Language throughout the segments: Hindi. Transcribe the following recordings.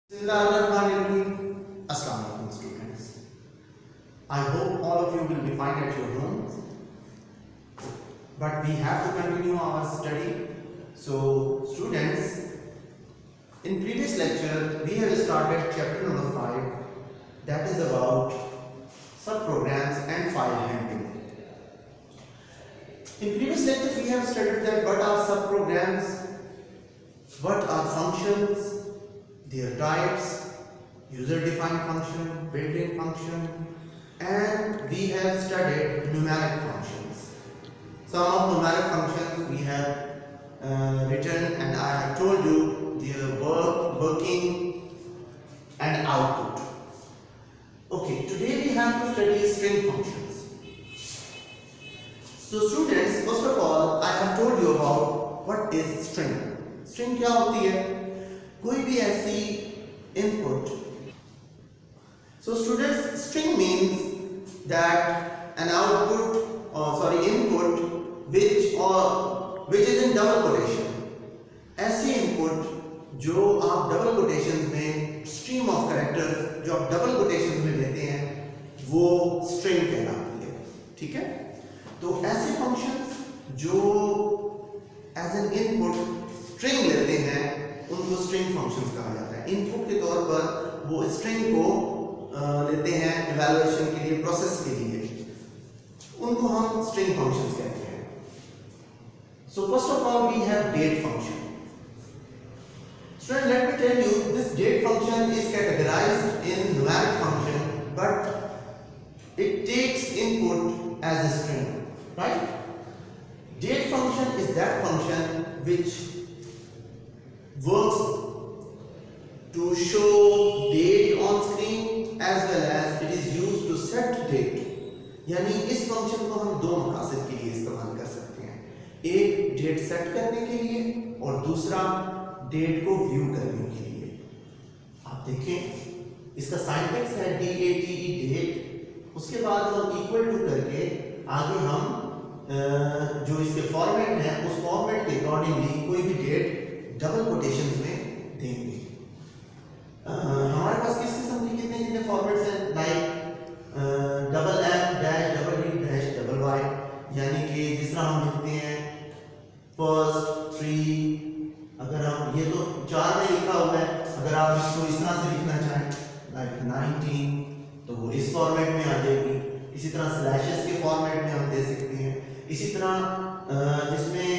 Assalamualaikum students. I hope all of you will be fine at your homes, but we have to continue our study. So students, in previous lecture we have started chapter number 5, that is about subprograms and file handling. In previous lecture we have studied that what are subprograms, what are functions, their types, user-defined function, built-in function, and we have studied numeric functions. Some of numeric functions we have written, and I have told you their working and output. Okay, today we have to study string functions. So students, first of all I have told you about what is string. String क्या होती है? कोई भी ऐसी input. So students, string means that an input which is in double quotation. ऐसी input जो आप double quotations में stream of characters जो आप double quotations में लेते हैं वो string कहलाती है, ठीक है? तो ऐसे functions जो as an input string लेते हैं उनको स्ट्रिंग फंक्शंस कहा जाता है। इनपुट के तौर पर वो स्ट्रिंग को लेते हैं इवैल्यूएशन के लिए, प्रोसेस के लिए, उनको हम स्ट्रिंग फंक्शंस कहते हैं। So first of all we have date function. Student, let me tell you this date function is categorised in numeric function but it takes input as a string, right? Date function is that function which works to show date on screen as well as it is used to set date. यानी इस फंक्शन को हम दो मकसद के लिए इस्तेमाल कर सकते हैं, एक डेट सेट करने के लिए और दूसरा डेट को व्यू करने के लिए। आप देखें इसका सिंटैक्स है DATE डेट, उसके बाद हम इक्वल टू करके आगे हम जो इसके फॉर्मेट है उस फॉर्मेट के अकॉर्डिंगली कोई भी डेट डबल कोटेशंस में देंगे। हमारे पास किस किस्म के कितने फॉर्मेट्स हैं, like double M dash double D dash double Y, यानी कि जिस तरह हम लिखते हैं फर्स्ट 3, अगर हम ये तो 4 में लिखा हुआ है, अगर आप इसको इस तरह से लिखना चाहें लाइक 19 तो वो इस फॉर्मेट में आ जाएगी। इसी तरह स्लैशेस के फॉर्मेट में हम दे सकते हैं, इसी तरह जिसमें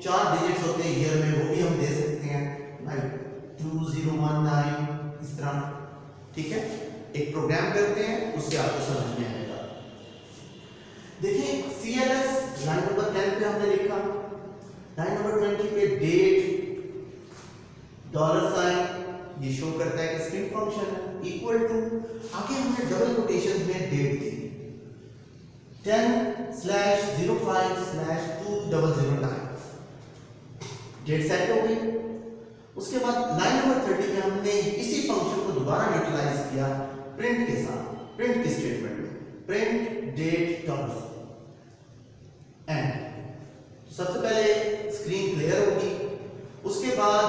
4 डिजिट्स होते हैं ईयर में वो भी हम दे सकते हैं लाइक 2019 इस तरह, ठीक है? एक प्रोग्राम करते हैं उससे आपको समझ में आएगा। देखिए CLS लाइन नंबर 10 पे हमने लिखा, लाइन नंबर 20 पे डेट $, ये शो करता है कि स्ट्रिंग फंक्शन है, इक्वल टू, आगे हमने डबल कोटेशन में डेट दी 10/05/2009, डेट सेट हो गई। उसके बाद लाइन नंबर 30 में हमने इसी फंक्शन को दोबारा यूटिलाइज किया प्रिंट के साथ, प्रिंट के स्टेटमेंट में, प्रिंट डेट एंड। सबसे पहले स्क्रीन क्लियर होगी, उसके बाद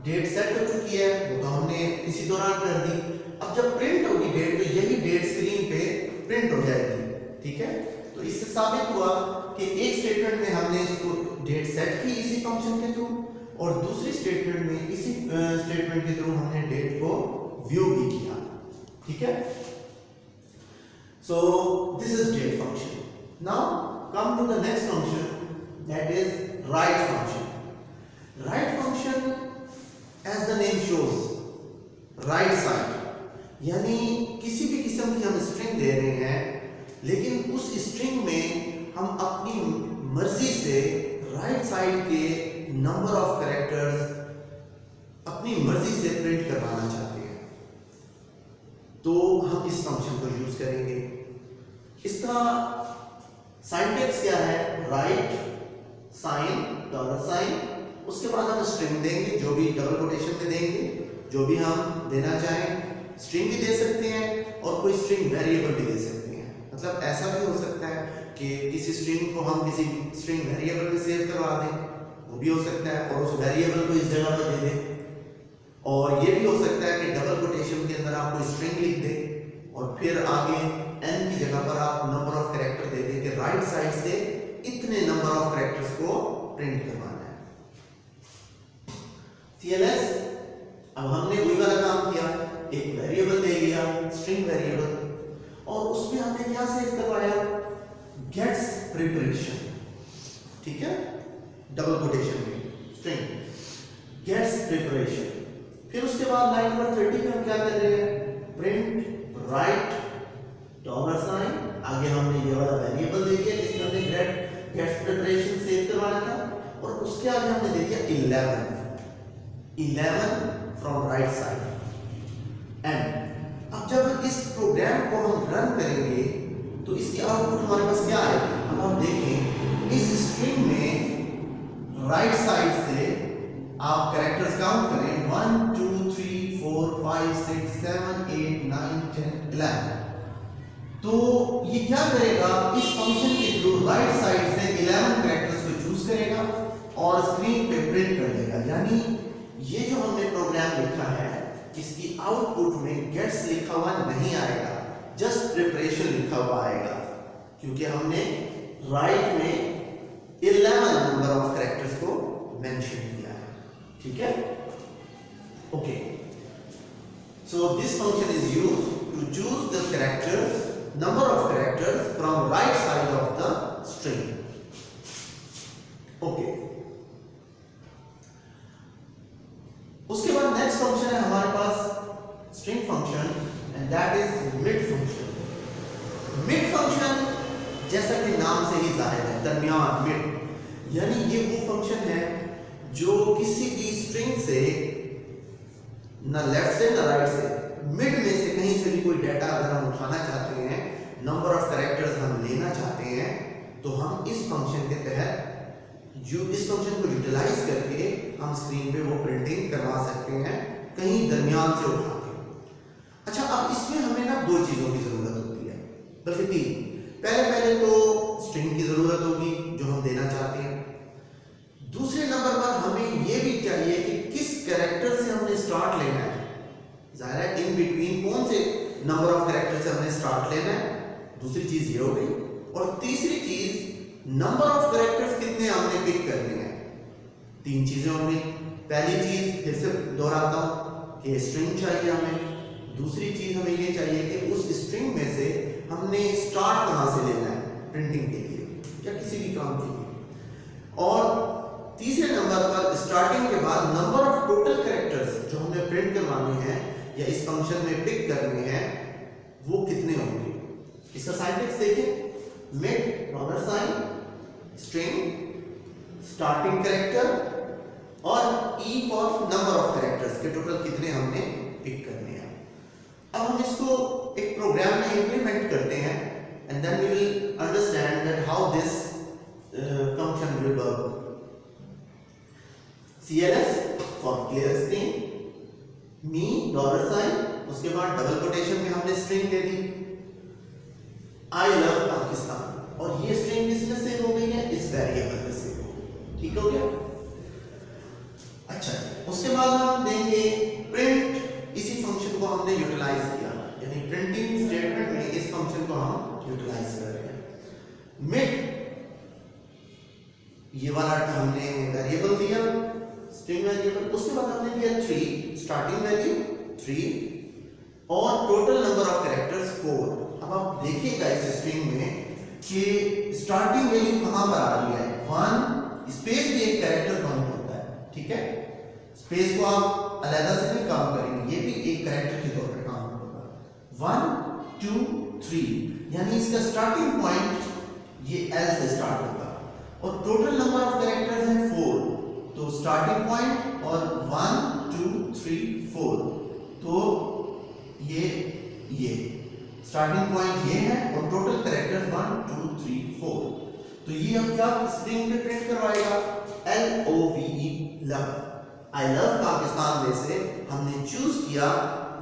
डेट सेट हो चुकी है वो तो हमने इसी दौरान कर दी। अब जब प्रिंट होगी डेट तो यही डेट स्क्रीन पे प्रिंट हो जाएगी, ठीक है? तो इससे साबित हुआ कि एक स्टेटमेंट में हमने इसको डेट सेट की इसी फंक्शन के थ्रू और दूसरी स्टेटमेंट में इसी स्टेटमेंट के थ्रू हमने डेट को व्यू भी किया, ठीक है? So this is date function. Now come to the next function, that is right function. Right function as the name shows right side, यानी किसी भी किस्म की हम स्ट्रिंग दे रहे हैं लेकिन उस स्ट्रिंग में हम अपनी मर्जी से राइट साइड के नंबर ऑफ कैरेक्टर्स अपनी मर्जी से प्रिंट करवाना चाहते हैं तो हम इस फंक्शन को यूज करेंगे। इसका सिंटैक्स क्या है, राइट साइन $, उसके बाद हम स्ट्रिंग देंगे जो भी डबल कोटेशन में देंगे, जो भी हम देना चाहें, स्ट्रिंग भी दे सकते हैं और कोई स्ट्रिंग वेरिएबल भी दे सकते हैं। मतलब ऐसा भी हो सकता है कि किसी स्ट्रिंग को हम किसी स्ट्रिंग वेरिएबल में सेव करवा दें, वो भी हो सकता है, और उस वेरिएबल को इस जगह पर दे दें, और ये भी हो सकता है कि फिर आगे n की जगह पर आप नंबर ऑफ कैरेक्टर दे दें कि राइट साइड से इतने नंबर ऑफ कैरेक्टर्स को प्रिंट करवाना है। CLS, अब हमने वही वाला काम किया, एक वेरिएबल दे दिया, स्ट्रिंग वेरिएबल, और उसमें हमने क्या सेव करवाया, गेट्स प्रिपरेशन, ठीक है, डबल कोटेशन में स्ट्रिंग गेट्स प्रिपरेशन। फिर उसके बाद लाइन नंबर 30 में हम क्या कर रहे हैं, प्रिंट राइट $, आगे हमने ये वाला वेरिएबल दे दिया जिसमें हमने गेट्स प्रिपरेशन सेव करवाना था, और उसके आगे हमने दे दिया 11 फ्रॉम राइट साइड। एंड अब जब इस प्रोग्राम को हम रन करेंगे तो इसकी आउटपुट हमारे पास क्या आएगी। अब आप देखें इस स्ट्रिंग में राइट साइड से आप कैरेक्टर्स काउंट करें, 1 2 3 4 5 6 7 8 9 10 11। तो ये क्या करेगा, इस फंक्शन के थ्रू राइट साइड से 11 कैरेक्टर्स को चूज करेगा और स्क्रीन पे प्रिंट कर देगा। यानी ये जो हमने प्रोग्राम लिखा है इसकी आउटपुट में गेट्स लिखा हुआ नहीं आएगा, जस्ट प्रिपरेशन लिखा हुआ आएगा, क्योंकि हमने राइट में 11 नंबर ऑफ कैरेक्टर्स को मेंशन किया है, ठीक है। Okay, so this function is used to choose the characters, number of characters from right side of the string. Okay. उसके बाद नेक्स्ट फंक्शन है हमारे पास string function, and that is mid function. Mid function जैसा कि नाम से ही जाहिर है, दरमियान, मिड, यानी ये वो फंक्शन है जो किसी भी स्ट्रिंग से ना लेफ्ट से ना राइट से, मिड में से कहीं से भी कोई डाटा अगर हम उठाना चाहते हैं, नंबर ऑफ कैरेक्टर्स हम लेना चाहते हैं, तो हम इस फंक्शन के तहत जो इस फंक्शन को यूटिलाइज करके हम स्क्रीन पे वो प्रिंटिंग करवा सकते हैं, कहीं दरमियान से उठा के। अच्छा, अब इसमें हमें ना दो चीजों की जरूरत होती है, बल्कि तीन। पहले तो स्ट्रिंग की जरूरत होगी जो हम देना चाहते हैं, दूसरे नंबर पर हमें ये भी चाहिए कि किस कैरेक्टर से हमने स्टार्ट लेना है, ज़ाहिर है इन बिटवीन कौन से नंबर ऑफ कैरेक्टर से हमने स्टार्ट लेना है, दूसरी चीज ये हो गई। और तीसरी चीज नंबर ऑफ कैरेक्टर्स कितने हमने पिक करने हैं। तीन चीजें होंगी। पहली चीज फिर से दोहराता हूं कि स्ट्रिंग चाहिए हमें, दूसरी चीज हमें ये चाहिए कि उस स्ट्रिंग में से हमने स्टार्ट कहां से लेना है प्रिंटिंग के लिए या किसी भी काम के लिए, और तीसरे नंबर पर स्टार्टिंग के बाद नंबर ऑफ टोटल कैरेक्टर्स जो हमने प्रिंट करवाने हैं या इस फंक्शन में पिक करने हैं वो कितने होंगे। इसका सिंटैक्स देखें, मिड $, स्ट्रिंग, स्टार्टिंग कैरेक्टर और E for number of characters के टोटल कितने हमने पिक करने हैं। अब हम इसको एक प्रोग्राम में इंप्लीमेंट करते हैं, and then we will understand that how this function will work. CLS for clear screen, मी $, उसके बाद डबल कोटेशन में हमने स्ट्रिंग दे दी आई लव पाकिस्तान, और ये स्ट्रिंग किसमें सेव हो गई है, इस वेरिएबल में सेव हो गई, ठीक हो गया। अच्छा, उसके बाद हम देंगे प्रिंट, इसी फंक्शन को हमने यूटिलाइज किया, यानी प्रिंटिंग स्टेटमेंट में इस फंक्शन को हम यूटिलाइज कर रहे हैं। मिड, ये वाला हमने वेरिएबल दिया, स्ट्रिंग वेरिएबल, उसके बाद हमने दिया 3, स्टार्टिंग वैल्यू 3 और टोटल नंबर ऑफ कैरेक्टर्स 4। अब आप देखिएगा इस स्ट्रिंग में कि स्टार्टिंग वैल्यू कहां पर आ रही है, 1, स्पेस भी एक कैरेक्टर काउंट होता है, ठीक है, स्पेस को आप अलग से नहीं काउंट करेंगे, ये भी एक कैरेक्टर के तौर पे काउंट होगा। 1 2 3, यानी इसका स्टार्टिंग पॉइंट ये L से स्टार्ट होगा, और टोटल नंबर ऑफ कैरेक्टर्स है 4, तो स्टार्टिंग पॉइंट और 1 2 3 4, तो ये स्टार्टिंग पॉइंट ये है और टोटल कैरेक्टर्स 1 2 3 4, तो ये हम क्या स्ट्रिंग में प्रिंट करवाएगा, LOVE, लव, आई लव पाकिस्तान में से हमने चूज किया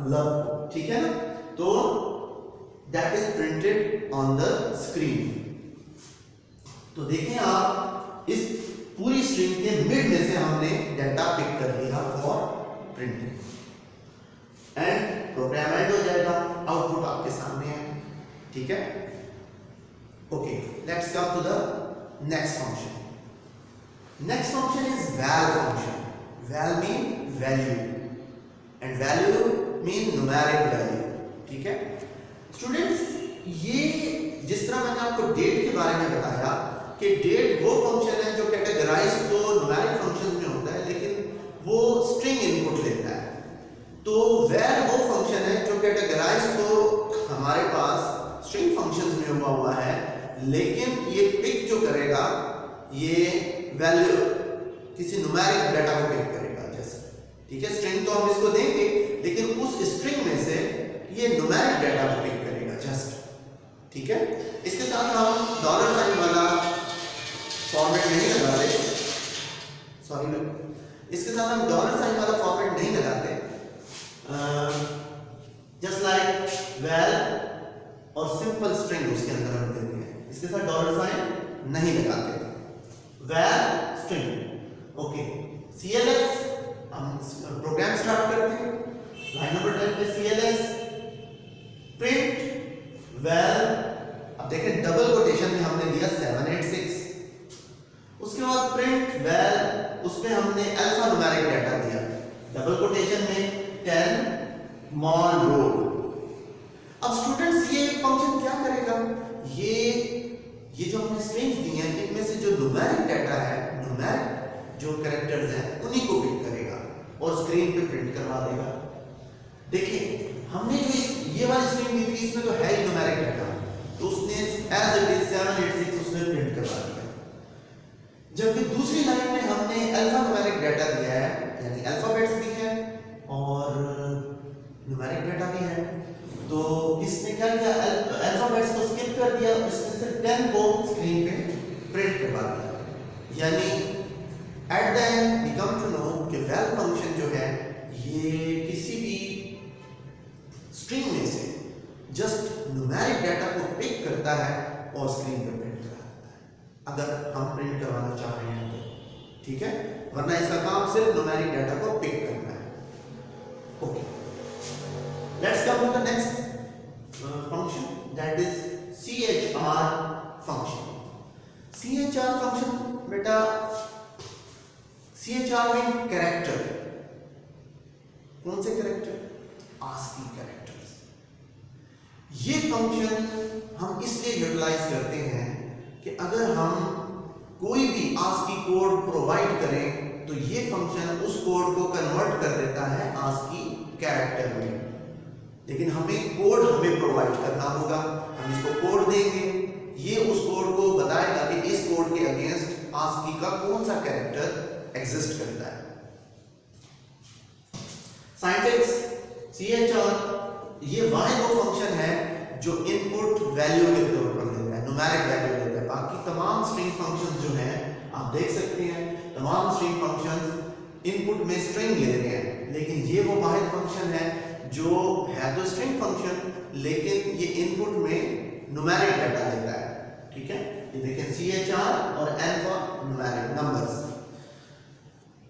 लव, ठीक है ना, तो that is printed on the screen. तो देखें आप इस पूरी स्ट्रिंग के मिड में से हमने डाटा पिक कर लिया for printing, and program end हो जाएगा, आउटपुट आपके सामने है। ठीक है। Okay, let's come to the next function. Next function is val function. Val mean value and value mean numeric value. ठीक है स्टूडेंट्स, ये जिस तरह मैंने आपको डेट के बारे में बताया कि डेट वो फंक्शन है जो कैटेगराइज तो न्यूमेरिक फंक्शन में होता है लेकिन वो स्ट्रिंग इनपुट लेता है. तो वैल वो फंक्शन है जो कैटेगराइज तो हमारे पास स्ट्रिंग फंक्शंस में हुआ है लेकिन ये पिक जो करेगा ये वैल्यू किसी न्यूमेरिक डाटा को पिक करेगा. जैसे ठीक है, स्ट्रिंग तो हम इसको देंगे लेकिन उस स्ट्रिंग में से ये न्यूमेरिक डाटा को पिक करेगा जस्ट. ठीक है, इसके साथ हम डॉलर साइन वाला फॉर्मेट नहीं लगाते. सॉरी, इसके साथ हम डॉलर साइन वाला फॉर्मेट नहीं लगाते. जस्ट लाइक वैल और सिंपल स्ट्रिंग उसके अंदर हम देते हैं, इसके साथ डॉलर साइन नहीं लगाते. Val string. ओके, CLS हम प्रोग्राम स्टार्ट करते हैं. लाइन नंबर 10 पे CLS प्रिंट वैल. अब देखें डबल कोटेशन में हमने दिया 786. उसके बाद प्रिंट वैल, उसमें हमने अल्फा न्यूमेरिक डाटा दिया. डबल कोटेशन में 10 मॉल रो. अब स्टूडेंट्स ये फंक्शन क्या करेगा, ये जो हमने स्ट्रिंग्स दी हैं इनमें से जो न्यूमेरिक डाटा है, न्यूमेरिक जो कैरेक्टर्स हैं उन्हीं को पिक करेगा और स्क्रीन पे प्रिंट करवा देगा. देखिए हमने जो ये वाली स्ट्रिंग दी थी इसमें तो है ही न्यूमेरिक डाटा, तो उसने एज इट इज 786 उसने प्रिंट करवा दिया. जबकि दूसरी लाइन में हमने अल्फा न्यूमेरिक डाटा दिया है, यानी अल्फाबेट्स भी हैं और न्यूमेरिक डाटा भी है. तो इसने क्या किया, अल्फाबेट्स को स्किप कर दिया, इसने सिर्फ 10 को स्क्रीन पे प्रिंट करवा दिया. यानी at the end we come to know कि वैल फंक्शन जो है ये किसी भी स्ट्रिंग में से जस्ट न्यूमेरिक डाटा को पिक करता है और स्क्रीन पे प्रिंट कराता है, अगर हम प्रिंट करवाना चाह रहे हैं तो. ठीक है, वरना इसका काम सिर्फ न्यूमेरिक डाटा को पिक करना है. Okay, let's come to the next function, that is CHR function. CHR function बेटा, CHR में कैरेक्टर. कौन से कैरेक्टर? ASCII characters. ये फंक्शन हम इसलिए यूटिलाइज करते हैं कि अगर हम कोई भी ASCII कोड प्रोवाइड करें तो ये फंक्शन उस कोड को कन्वर्ट कर देता है ASCII कैरेक्टर में. लेकिन हमें कोड प्रोवाइड करना होगा. हम इसको कोड देंगे, ये उस कोड को बताएगा कि इस कोड के अगेंस्ट ASCII का कौन सा कैरेक्टर एग्जिस्ट करता है. सिंटैक्स CHR ये वह दो फंक्शन है जो इनपुट वैल्यू के तौर पर देता है, न्यूमेरिक वैल्यू देता है. बाकी तमाम स्ट्रिंग फंक्शंस जो हैं आप देख सकते हैं, तमाम स्ट्रिंग फंक्शंस इनपुट में स्ट्रिंग ले रहे हैं, लेकिन ये वो वाहिद फंक्शन है जो है तो स्ट्रिंग फंक्शन लेकिन ये इनपुट में न्यूमेरिक डाटा देता है. ठीक है, ये देखें CHR और अल्फा न्यूमेरिक नंबर्स.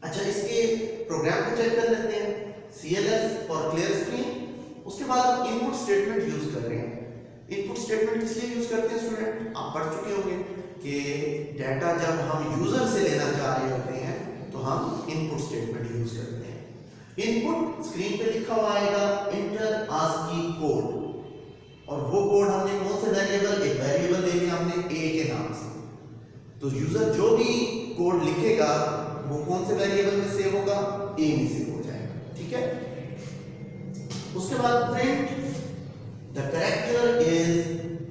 अच्छा, इसके प्रोग्राम को चेक कर लेते हैं. CLS और क्लियर स्क्रीन. उसके बाद हम इनपुट स्टेटमेंट यूज कर रहे हैं. इनपुट स्टेटमेंट किस लिए यूज करते हैं स्टूडेंट? आप पढ़ चुके होंगे कि डाटा जब हम यूजर से लेना चाह रहे होते हैं तो हम इनपुट स्टेटमेंट यूज करते हैं. इनपुट स्क्रीन पे लिखा हुआ आएगा इंटर ASCII कोड, और वो कोड हमने कौन सा वेरिएबल, एक वेरिएबल ले लिया हमने a के नाम से. तो यूजर जो भी कोड लिखेगा वो कौन से वेरिएबल में सेव होगा, a में सेव हो जाएगा. ठीक है, उसके बाद प्रिंट द कैरेक्टर इज,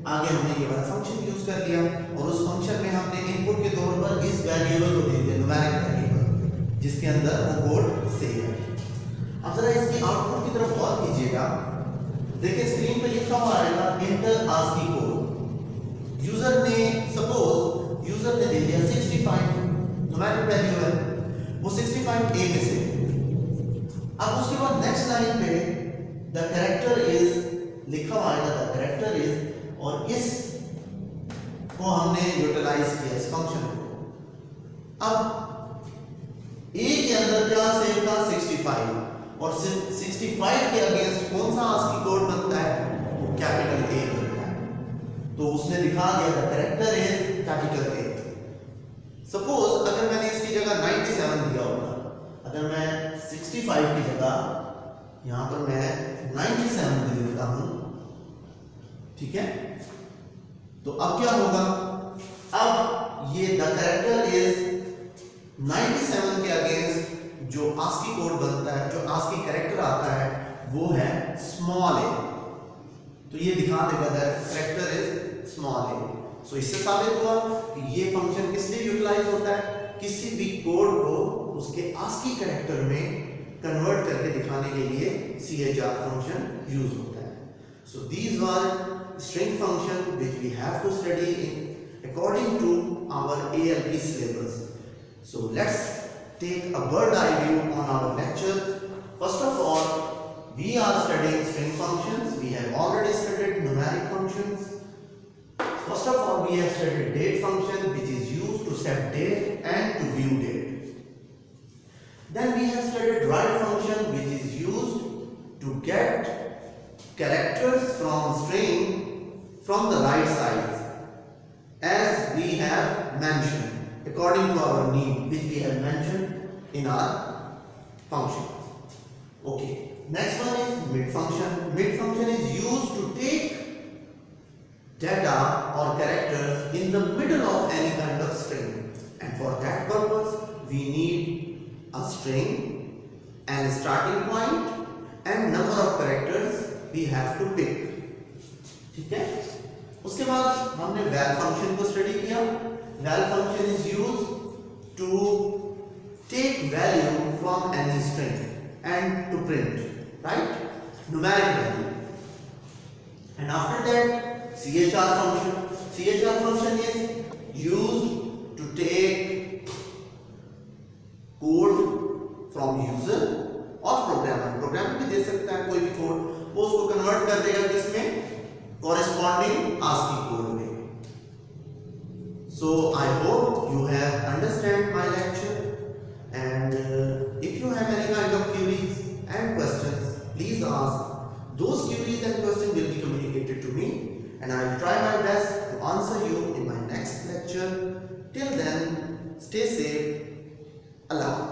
आगे हमने ये वाला फंक्शन यूज कर लिया और उस फंक्शन में हमने इनपुट के तौर पर इस वेरिएबल को दे दिया, न्यूमेरिक वेरिएबल जिसके अंदर वो कोड सेव है. अब जरा इसकी आउटपुट की तरफ गौर कीजिएगा. देखिए स्क्रीन पे लिखा हुआ आएगा इंटर ASCII कोड. यूजर ने सपोज यूजर ने दे दिया 65, न्यूमेरिक वैल्यू है, वो 65 a में से. अब उसके बाद नेक्स्ट लाइन पे द कैरेक्टर इज लिखा हुआ आएगा, द कैरेक्टर इज, और इस को हमने यूटिलाइज किया इस फंक्शन को. अब a के अंदर क्या सेव था 65, और 65 के अगेंस्ट कौन सा ASCII कोड बनता है, वो कैपिटल A बनता है. तो उसने दिखा दिया the character is capital A. Suppose अगर मैंने इसकी जगह 97 दिया होता, अगर मैं 65 की जगह यहां पर मैं 97 दे देता हूं, ठीक है, तो अब क्या होगा, अब ये द कैरेक्टर इज 97 के अगेंस्ट जो आस्की कोड बनता है, जो आस्की कैरेक्टर आता है वो है स्मॉल ए, तो ये दिखा देगा द कैरेक्टर इज स्मॉल ए। सो इससे साबित हुआ कि ये फंक्शन किस लिए यूटिलाइज होता है, किसी भी कोड को उसके आस्की कैरेक्टर में कन्वर्ट करके दिखाने के लिए CHR फंक्शन यूज होता है। So these were string function which we have to study in according to our ALP syllabus. So let's take a bird's eye view on our lecture. First of all, we are studying string functions. We have already studied numeric functions. First of all, we have studied date function, which is used to set date and to view date. Then we have studied write function, which is used to get characters from string from the right side, as we have mentioned according to our need, which we have mentioned in our function. Okay, next one is mid function. Mid function is used to take data or characters in the middle of any kind of string, and for that purpose we need a string and starting point and number of characters we have to pick, ठीक है। उसके बाद हमने val function को स्टडी किया। val function is used to take value from any string and to print, right, numeric value. And after that CHR function. CHR function is used to take code from user और programmer. Programmer भी दे सकता है कोई भी कोड, वो उसको कन्वर्ट कर देगा किसमें, corresponding ASCII code में. So I hope you have understand my lecture, and if you have any kind of queries and questions, please ask. Those queries and questions will be communicated to me, and I will try my best to answer you in my next lecture. Till then, stay safe. Allah.